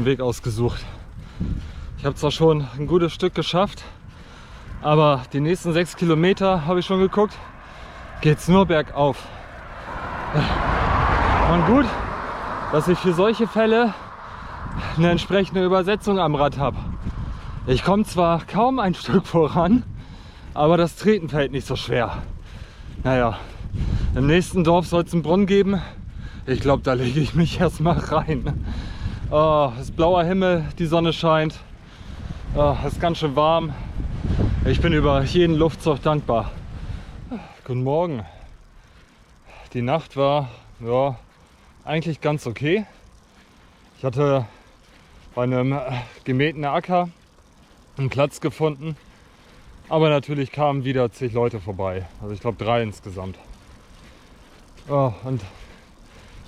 Weg ausgesucht. Ich habe zwar schon ein gutes Stück geschafft, aber die nächsten 6 Kilometer, habe ich schon geguckt, geht es nur bergauf. Und gut, dass ich für solche Fälle eine entsprechende Übersetzung am Rad habe. Ich komme zwar kaum ein Stück voran, aber das Treten fällt nicht so schwer. Naja, im nächsten Dorf soll es einen Brunnen geben. Ich glaube, da lege ich mich erstmal rein. Oh, es ist blauer Himmel, die Sonne scheint. Oh, es ist ganz schön warm. Ich bin über jeden Luftzug dankbar. Guten Morgen. Die Nacht war ja, eigentlich ganz okay. Ich hatte bei einem gemähten Acker einen Platz gefunden. Aber natürlich kamen wieder zig Leute vorbei. Also ich glaube 3 insgesamt. Oh, und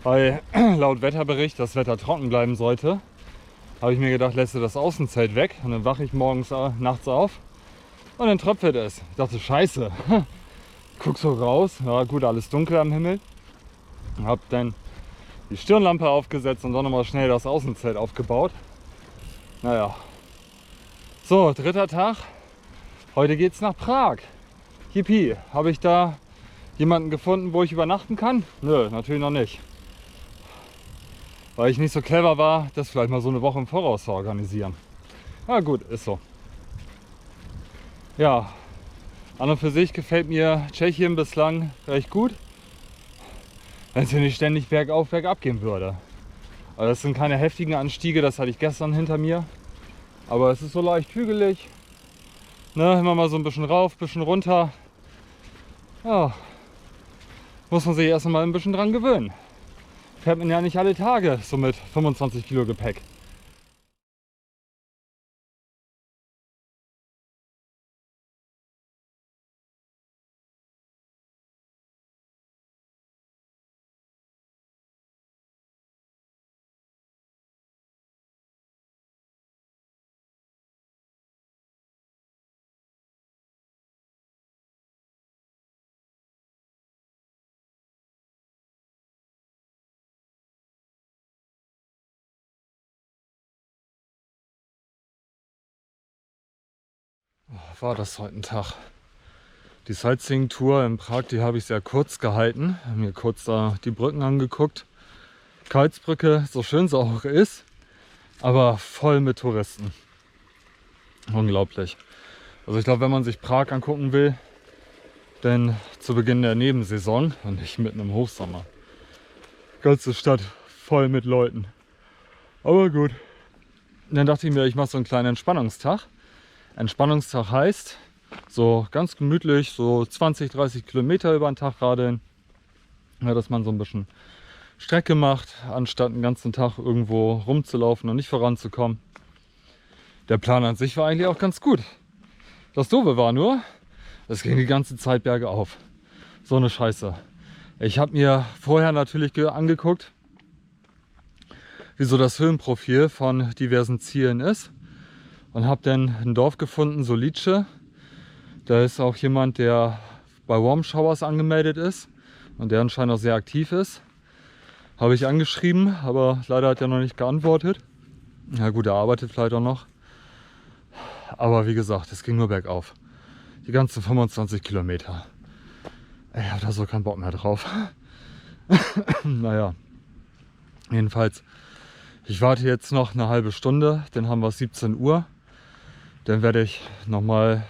weil laut Wetterbericht das Wetter trocken bleiben sollte, habe ich mir gedacht, lässt du das Außenzelt weg und dann wache ich nachts auf und dann tröpfelt es. Ich dachte, scheiße, guck so raus, ja gut, alles dunkel am Himmel. Habe dann die Stirnlampe aufgesetzt und dann nochmal schnell das Außenzelt aufgebaut. Naja, so, 3. Tag, heute geht's nach Prag. Yippie, habe ich da jemanden gefunden, wo ich übernachten kann? Nö, natürlich noch nicht. Weil ich nicht so clever war, das vielleicht mal so eine Woche im Voraus zu organisieren. Na gut, ist so. Ja, an und für sich gefällt mir Tschechien bislang recht gut. Wenn es hier nicht ständig bergauf, bergab gehen würde. Also das sind keine heftigen Anstiege, das hatte ich gestern hinter mir. Aber es ist so leicht hügelig. Ne, immer mal so ein bisschen rauf, ein bisschen runter. Ja, muss man sich erst mal ein bisschen dran gewöhnen. Fährt man ja nicht alle Tage so mit 25 Kilo Gepäck. War das heute ein Tag? Die Sightseeing-Tour in Prag, die habe ich sehr kurz gehalten. Habe mir kurz da die Brücken angeguckt. Karlsbrücke, so schön sie auch ist, aber voll mit Touristen. Unglaublich. Also ich glaube, wenn man sich Prag angucken will, dann zu Beginn der Nebensaison und nicht mitten im Hochsommer. Ganze Stadt voll mit Leuten. Aber gut. Dann dachte ich mir, ich mache so einen kleinen Entspannungstag. Entspannungstag heißt, so ganz gemütlich, so 20, 30 Kilometer über den Tag radeln. Ja, dass man so ein bisschen Strecke macht, anstatt den ganzen Tag irgendwo rumzulaufen und nicht voranzukommen. Der Plan an sich war eigentlich auch ganz gut. Das Doofe war nur, es ging die ganze Zeit bergauf. So eine Scheiße. Ich habe mir vorher natürlich angeguckt, wie so das Höhenprofil von diversen Zielen ist. Und habe dann ein Dorf gefunden, Solice. Da ist auch jemand, der bei Warm Showers angemeldet ist und der anscheinend auch sehr aktiv ist. Habe ich angeschrieben, aber leider hat er noch nicht geantwortet. Ja gut, er arbeitet vielleicht auch noch. Aber wie gesagt, es ging nur bergauf. Die ganzen 25 Kilometer. Ich habe da so keinen Bock mehr drauf. Naja, jedenfalls, ich warte jetzt noch eine halbe Stunde, dann haben wir 17 Uhr. Dann werde ich nochmal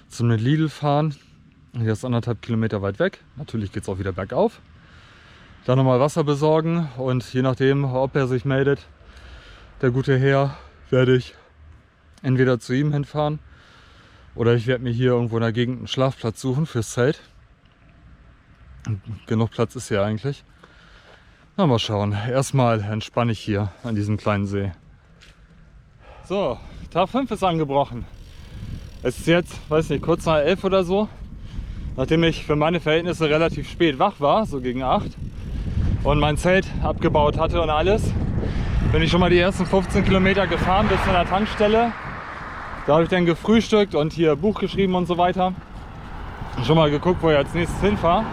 zum Lidl fahren. Hier ist 1,5 Kilometer weit weg. Natürlich geht es auch wieder bergauf. Dann nochmal Wasser besorgen und je nachdem, ob er sich meldet, der gute Herr, werde ich entweder zu ihm hinfahren oder ich werde mir hier irgendwo in der Gegend einen Schlafplatz suchen fürs Zelt. Genug Platz ist hier eigentlich. Na, mal schauen. Erstmal entspanne ich hier an diesem kleinen See. So, Tag 5 ist angebrochen. Es ist jetzt, weiß nicht, kurz nach 11 oder so. Nachdem ich für meine Verhältnisse relativ spät wach war, so gegen 8, und mein Zelt abgebaut hatte und alles, bin ich schon mal die ersten 15 Kilometer gefahren bis zu einer Tankstelle. Da habe ich dann gefrühstückt und hier Buch geschrieben und so weiter. Schon mal geguckt, wo ich als nächstes hinfahre.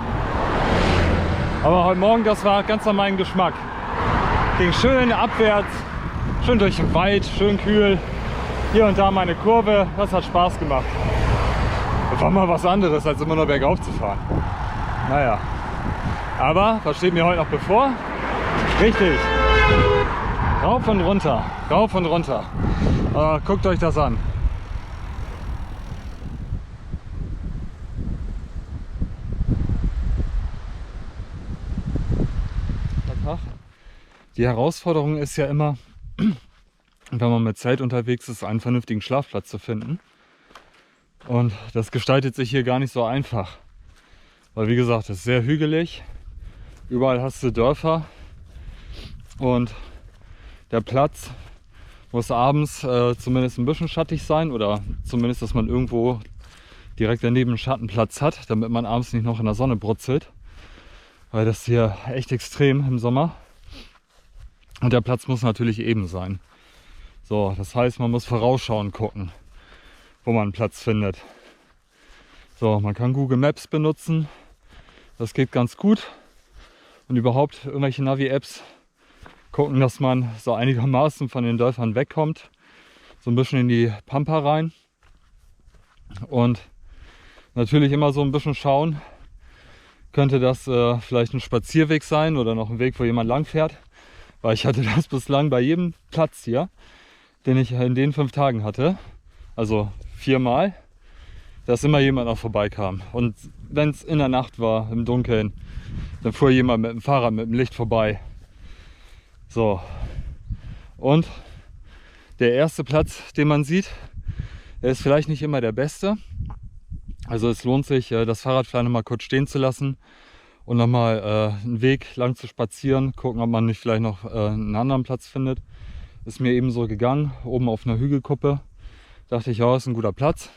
Aber heute Morgen, das war ganz an meinen Geschmack. Ging schön abwärts, Schön durch den Wald, schön kühl. Hier und da meine Kurve, das hat Spaß gemacht. Das war mal was anderes, als immer nur bergauf zu fahren. Naja, aber was steht mir heute noch bevor? Richtig, rauf und runter, rauf und runter. Guckt euch das an. Die Herausforderung ist ja immer, wenn man mit Zelt unterwegs ist, einen vernünftigen Schlafplatz zu finden. Und das gestaltet sich hier gar nicht so einfach. Weil wie gesagt, es ist sehr hügelig. Überall hast du Dörfer. Und der Platz muss abends zumindest ein bisschen schattig sein. Oder zumindest, dass man irgendwo direkt daneben einen Schattenplatz hat, damit man abends nicht noch in der Sonne brutzelt. Weil das hier echt extrem im Sommer. Und der Platz muss natürlich eben sein. So, das heißt, man muss vorausschauend gucken, wo man einen Platz findet. So, man kann Google Maps benutzen. Das geht ganz gut. Und überhaupt irgendwelche Navi-Apps gucken, dass man so einigermaßen von den Dörfern wegkommt. So ein bisschen in die Pampa rein. Und natürlich immer so ein bisschen schauen, könnte das vielleicht ein Spazierweg sein oder noch ein Weg, wo jemand lang fährt. Weil ich hatte das bislang bei jedem Platz hier, den ich in den 5 Tagen hatte, also 4-mal, dass immer jemand noch vorbeikam. Und wenn es in der Nacht war, im Dunkeln, dann fuhr jemand mit dem Fahrrad, mit dem Licht vorbei. So. Und der erste Platz, den man sieht, der ist vielleicht nicht immer der beste. Also es lohnt sich, das Fahrrad vielleicht noch mal kurz stehen zu lassen und nochmal einen Weg lang zu spazieren, gucken, ob man nicht vielleicht noch einen anderen Platz findet. Ist mir eben so gegangen, oben auf einer Hügelkuppe. Dachte ich, ja, ist ein guter Platz.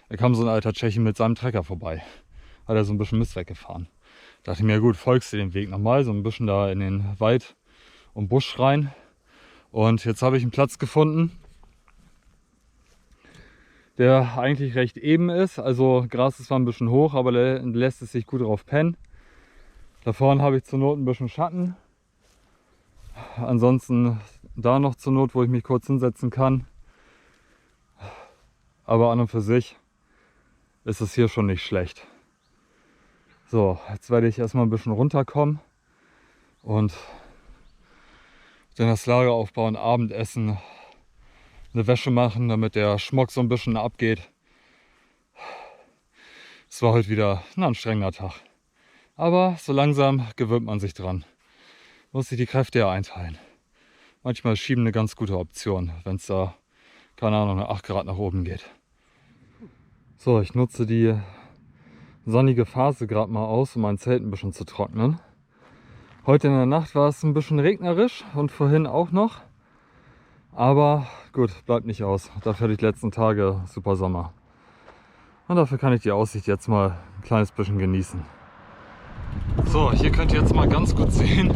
Da kam so ein alter Tscheche mit seinem Trecker vorbei. Hat er so ein bisschen Mist weggefahren. Dachte ich mir, gut, folgst du den Weg nochmal, so ein bisschen da in den Wald und Busch rein. Und jetzt habe ich einen Platz gefunden, der eigentlich recht eben ist. Also Gras ist zwar ein bisschen hoch, aber lässt es sich gut drauf pennen. Da vorne habe ich zur Not ein bisschen Schatten. Ansonsten da noch zur Not, wo ich mich kurz hinsetzen kann. Aber an und für sich ist es hier schon nicht schlecht. So, jetzt werde ich erstmal ein bisschen runterkommen und dann das Lager aufbauen, Abendessen, eine Wäsche machen, damit der Schmuck so ein bisschen abgeht. Es war heute wieder ein anstrengender Tag. Aber so langsam gewöhnt man sich dran. Muss sich die Kräfte ja einteilen. Manchmal ist Schieben eine ganz gute Option, wenn es da, keine Ahnung, 8 Grad nach oben geht. So, ich nutze die sonnige Phase gerade mal aus, um mein Zelt ein bisschen zu trocknen. Heute in der Nacht war es ein bisschen regnerisch und vorhin auch noch. Aber gut, bleibt nicht aus. Dafür hatte ich die letzten Tage super Sommer. Und dafür kann ich die Aussicht jetzt mal ein kleines bisschen genießen. So, hier könnt ihr jetzt mal ganz gut sehen,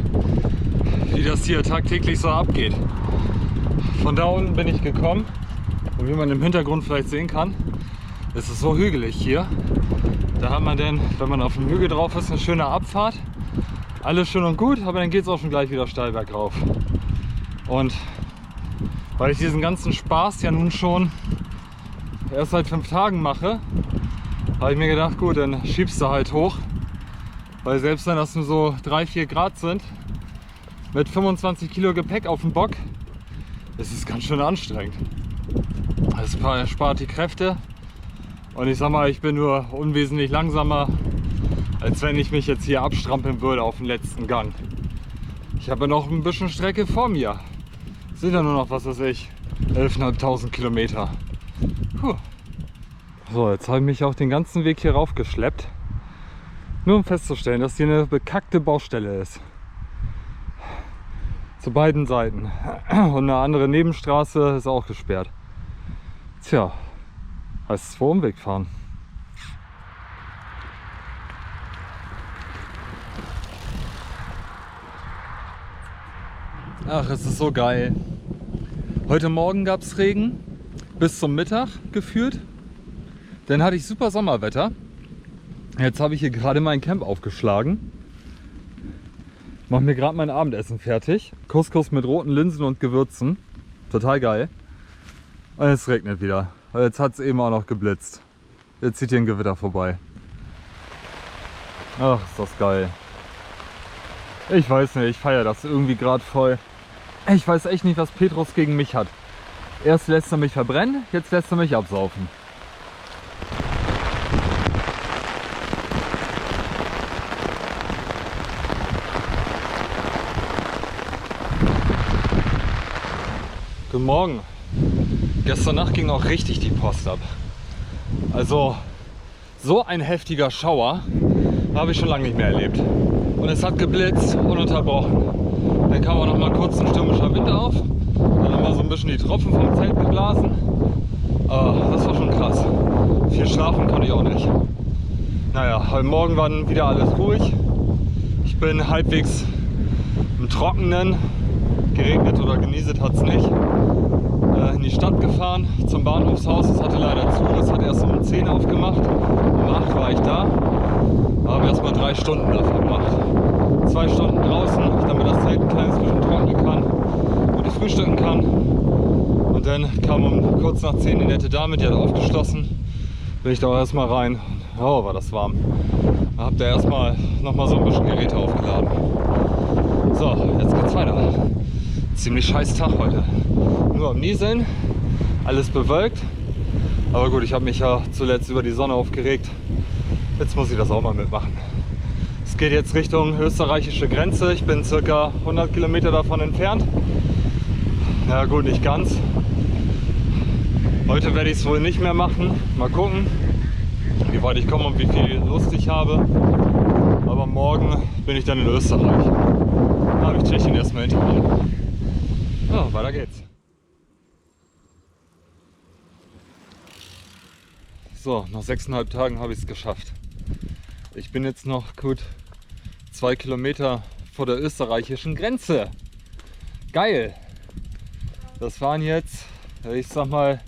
wie das hier tagtäglich so abgeht. Von da unten bin ich gekommen und wie man im Hintergrund vielleicht sehen kann, ist es so hügelig hier. Da hat man dann, wenn man auf dem Hügel drauf ist, eine schöne Abfahrt. Alles schön und gut, aber dann geht es auch schon gleich wieder steil bergauf. Und weil ich diesen ganzen Spaß ja nun schon erst seit 5 Tagen mache, habe ich mir gedacht, gut, dann schiebst du halt hoch. Weil selbst wenn das nur so 3-4 Grad sind, mit 25 Kilo Gepäck auf dem Bock, ist es ganz schön anstrengend. Es spart die Kräfte und ich sag mal, ich bin nur unwesentlich langsamer, als wenn ich mich jetzt hier abstrampeln würde auf den letzten Gang. Ich habe noch ein bisschen Strecke vor mir. Sind ja nur noch, was weiß ich, 11.500 Kilometer. Puh. So, jetzt habe ich mich auch den ganzen Weg hier rauf geschleppt. Nur um festzustellen, dass hier eine bekackte Baustelle ist. Zu beiden Seiten. Und eine andere Nebenstraße ist auch gesperrt. Tja, heißt es vor Umweg fahren. Ach, es ist so geil. Heute Morgen gab es Regen, bis zum Mittag geführt. Dann hatte ich super Sommerwetter. Jetzt habe ich hier gerade mein Camp aufgeschlagen. Mache mir gerade mein Abendessen fertig. Couscous mit roten Linsen und Gewürzen. Total geil. Und es regnet wieder. Und jetzt hat es eben auch noch geblitzt. Jetzt zieht hier ein Gewitter vorbei. Ach, ist das geil. Ich weiß nicht, ich feiere das irgendwie gerade voll. Ich weiß echt nicht, was Petrus gegen mich hat. Erst lässt er mich verbrennen, jetzt lässt er mich absaufen. Guten Morgen. Gestern Nacht ging auch richtig die Post ab. Also so ein heftiger Schauer habe ich schon lange nicht mehr erlebt. Und es hat geblitzt, ununterbrochen. Dann kam auch noch mal kurz ein stürmischer Wind auf. Dann haben wir so ein bisschen die Tropfen vom Zelt geblasen. Aber das war schon krass. Viel schlafen konnte ich auch nicht. Naja, heute Morgen war dann wieder alles ruhig. Ich bin halbwegs im Trockenen. Geregnet oder genieselt hat es nicht. In die Stadt gefahren, zum Bahnhofshaus. Es hatte leider zu. Das hat erst um 10 aufgemacht. Um 8 war ich da. Habe erstmal 3 Stunden dafür gemacht. 2 Stunden draußen, damit das Zelt ein kleines bisschen trocknen kann und ich frühstücken kann. Und dann kam um kurz nach 10 die nette Dame, die hat aufgeschlossen. Bin ich da erstmal rein. Oh, war das warm. Da habt ihr erstmal nochmal so ein bisschen Geräte aufgeladen. So, jetzt geht's weiter. Ziemlich scheiß Tag heute. Nur am Nieseln, alles bewölkt. Aber gut, ich habe mich ja zuletzt über die Sonne aufgeregt. Jetzt muss ich das auch mal mitmachen. Es geht jetzt Richtung österreichische Grenze. Ich bin circa 100 Kilometer davon entfernt. Na gut, nicht ganz. Heute werde ich es wohl nicht mehr machen. Mal gucken, wie weit ich komme und wie viel Lust ich habe. Aber morgen bin ich dann in Österreich. Da habe ich Tschechien erstmal hinter mir. Ja, weiter geht's. So, nach 6,5 Tagen habe ich es geschafft. Ich bin jetzt noch gut 2 Kilometer vor der österreichischen Grenze. Geil! Das waren jetzt, ich sag mal,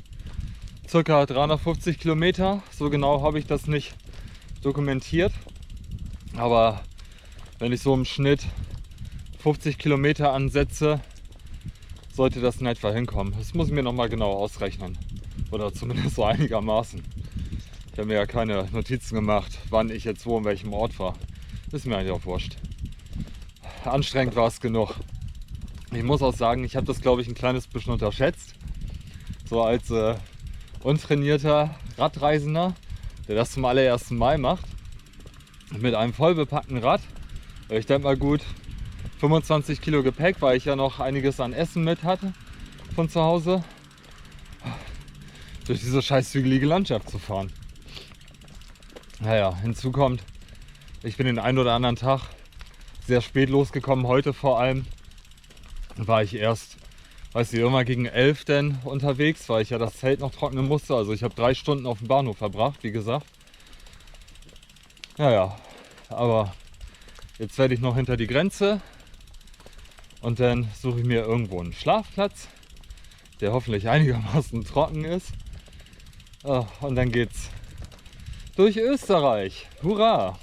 ca. 350 Kilometer. So genau habe ich das nicht dokumentiert. Aber wenn ich so im Schnitt 50 Kilometer ansetze, sollte das in etwa hinkommen. Das muss ich mir nochmal genau ausrechnen. Oder zumindest so einigermaßen. Ich habe mir ja keine Notizen gemacht, wann ich jetzt wo in welchem Ort war. Ist mir eigentlich auch wurscht. Anstrengend war es genug. Ich muss auch sagen, ich habe das, glaube ich, ein kleines bisschen unterschätzt. So als untrainierter Radreisender, der das zum allerersten Mal macht. Mit einem voll bepackten Rad. Ich denke mal gut 25 Kilo Gepäck, weil ich ja noch einiges an Essen mit hatte von zu Hause. Durch diese scheiß hügelige Landschaft zu fahren. Naja, hinzu kommt, ich bin den einen oder anderen Tag sehr spät losgekommen. Heute vor allem war ich erst, weiß ich, immer gegen 11 denn unterwegs, weil ich ja das Zelt noch trocknen musste. Also ich habe 3 Stunden auf dem Bahnhof verbracht, wie gesagt. Naja, aber jetzt werde ich noch hinter die Grenze und dann suche ich mir irgendwo einen Schlafplatz, der hoffentlich einigermaßen trocken ist. Und dann geht's durch Österreich. Hurra!